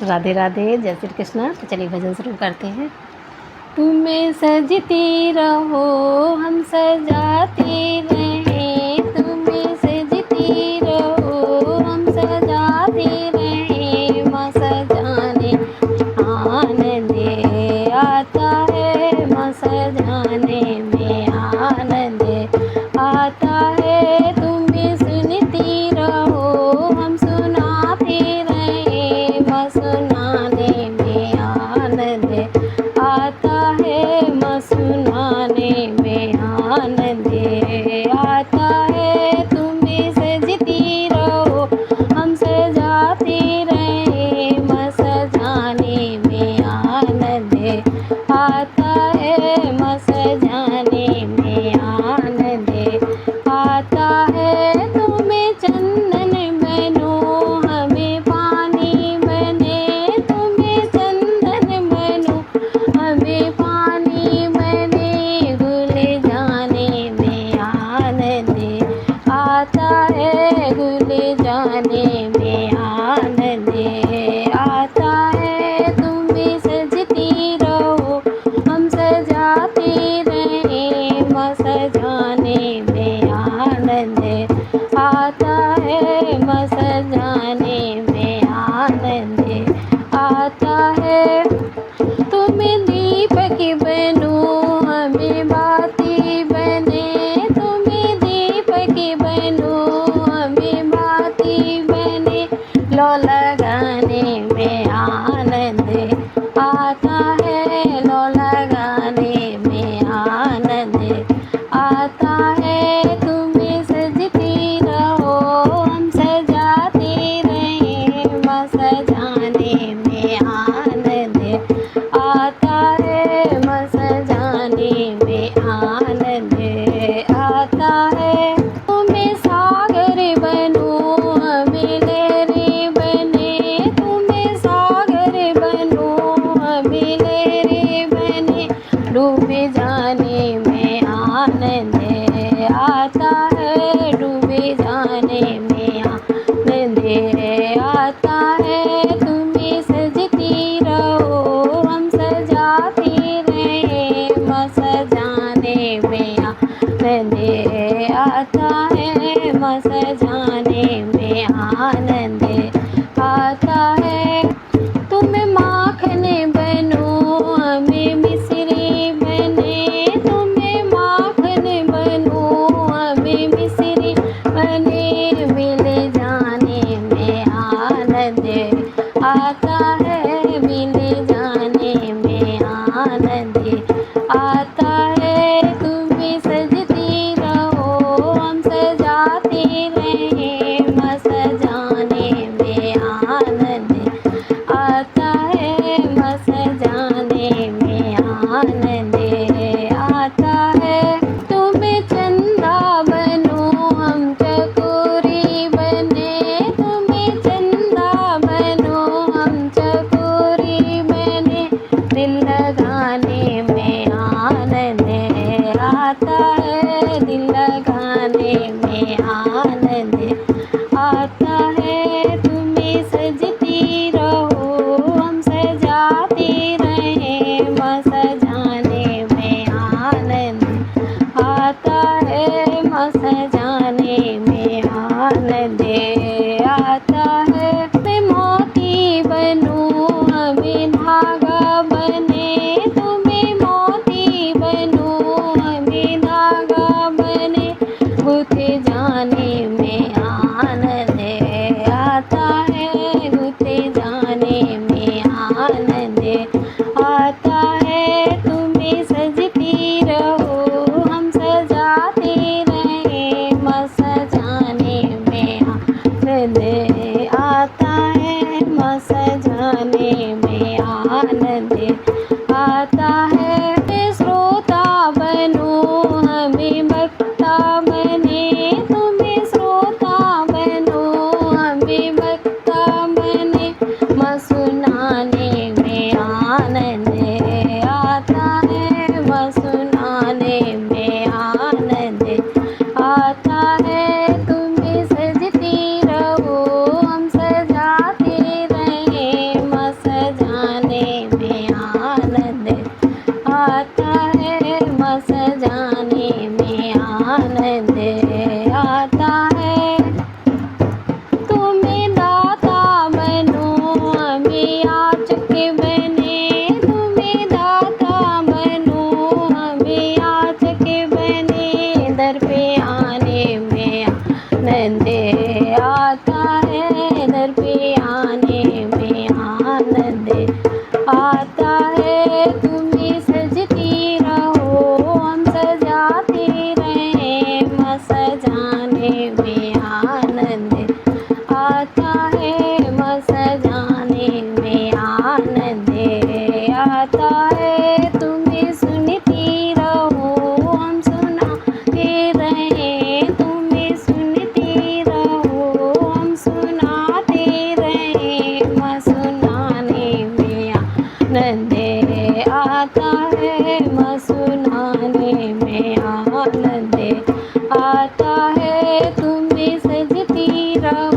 राधे राधे, जय श्री कृष्ण। तो चलिए भजन शुरू करते हैं। तुम्हें सजती रहो हम सजाते रहें, तुम्हें सजती रहो हम सजाते रहें, माँ सजाने आनंद आता है, माँ सजाने में आनंद आता है। तुम्हें सुनती रहो हम सुनाते रहें, माँ सुनाने में आनंद आता है, माँ सुनाने में आनंद आता है। तुम्हें सजती रहो हम सजाते रहें, माँ सजाने में आनंद आता है, माँ सजाने में आनंद आता है। तुम्हें चंदन बनो हमें पानी बने, तुम्हें चंदन बनो हमें पानी बने, घुल जाने में आनंद आता है, घुल जाने में आनंद आता है। तुम्हें सजती रहो हम सजाते रहें, माँ सजाने में आनंद आता है, माँ सजाने में आनंद आता है। तुम्हें दीपक बनो हमें बाती बने, तुम्हें दीपक बनो हमें बाती बने, लो लगाने में आनंद आता है, लो लगाने में आनंद आता है। तुम्हें सजती रहो हम सजाते रहें, माँ सजाने में आनंद आता है, माँ सजाने में आनंद आता है। तुम्हें सागर बनो हमें लहरें बने, तुम्हें सागर बनो हमें लहरें बने, डूब जाने में आनंद आता है, डूब जाने में आनंद आता है। तुम्हें सजती रहो हम सजाते रहें, माँ सजाने में आनंद आता है, माँ सजाने में आनंद आता है। तुम्हें माखन बनो हमें मिश्री बने, तुम्हें माखन बनो हमें मिश्री बने, मिल जाने में आनंद आता है, मिल जाने में आनंद आता है। तुम्हें सजती रहो हम सजाते रहें, माँ सजाने में आनंद आता है, माँ सजाने में आनंद आता है। तुम्हें चंदा बनो हम चकोरी बने, तुम्हें चंदा बनो हम चकोरी बने, दिल लगाने में आनंद आता है, दिल लगाने में आनंद आता है। तुम्हें सजती रहो हम सजाते रहें, माँ सजाने में आनंद आता है, माँ सजाने में आनंद आता है। तुम्हें मोती बनो हमें धागा बने, तुम्हें मोती बनो हमें धागा बने, गुथ जाने में आनंद आता है, गुथ जाने में आनंद आता है। तुम्हें सजती रहो हम सजाते रहें, माँ सजाने में आनंद आता है, माँ सजाने में आनंद आता है। श्रोता बनो हमें भक्ता बने, तुम्हें श्रोता बनो हमें भक्ता बने, माँ सुनाने में आनंद आता है, माँ सुनाने में आनंद आता है। तुम्हें सजती रहो हम सजाते रहें, हमें याचक बने, तुम्हें दाता बनो, हमें याचक बने, दर पे आने में आनंद आता है, दर पे आने में आनंद आता है। तुम्हें सजती रहो हम सजाते रहें, माँ सजाने में आनंद आता है, माँ सजाने में आनंद आता है। तुम्हें सुनती रहो हम सुनाते रहें, तुम्हें सुनती रहो हम सुनाते रहें, माँ सुनाने में आनंद आता है, माँ सुनाने में आनंद आता है। तुम्हें सजती रहो